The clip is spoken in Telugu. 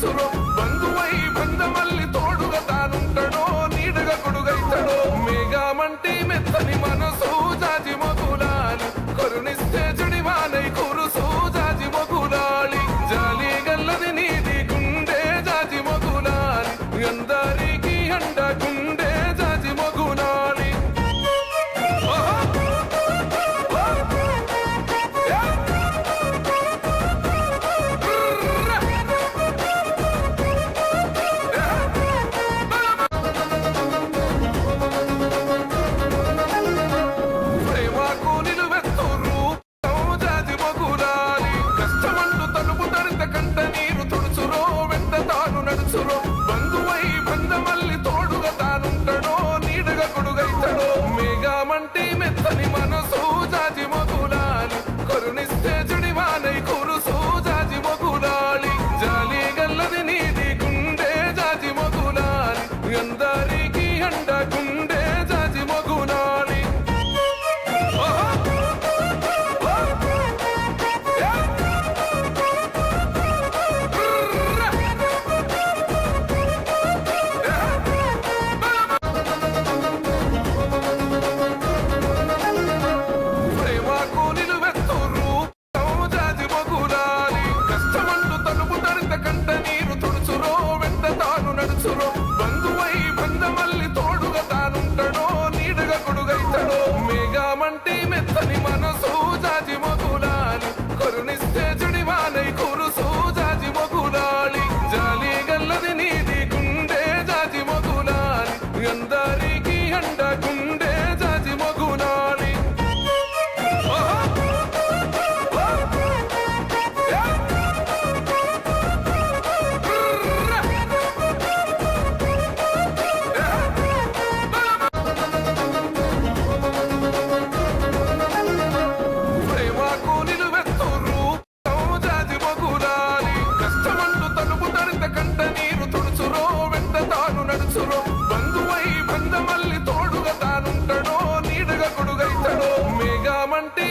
నడుచురో బంధువై బంధమల్లి తోడుగా తానుంటాడో నీడగా కొడుగైతాడో మేఘమంటి మెత్తని మనసు జాజి మొగులాలి కరుణిస్తే చుడివానై కురుసు జాజి మొగులాలి జాలి గల్లది నీది గుండె జాజి మొగులాలి అందరికి అండ గుండె జాజి మొగులాలి నడుచురో బంధువై బంధమల్లి తోడుగా తానుంటాడో నీడగా కొడుగైతాడో మేఘమంటి మెత్తని మనసు జాజి మొగులాలి కరుణిస్తే చుడివానై కురుసు జాజి మొగులాలి జాలి గల్లది నీది గుండె జాజి మొగులాలి అందరికి అండ గుండె జాజి మొగులాలి నడుచురో బంధువై బంధమల్లి తోడుగా తానుంటాడో నీడగా కొడుగైతాడో మేఘమంటి మెత్తని మనసు జాజి మొగులాలి కరుణిస్తే చుడివానై కురుసు జాజి మొగులాలి జాలి గల్లది నీది గుండె జాజి మొగులాలి అందరికి అండ గుండె జాజి మొగులాలి నడుచురో బంధువై బంధమల్లి తోడుగా తానుంటాడో నీడగా కొడుగైతాడో మేఘమంటి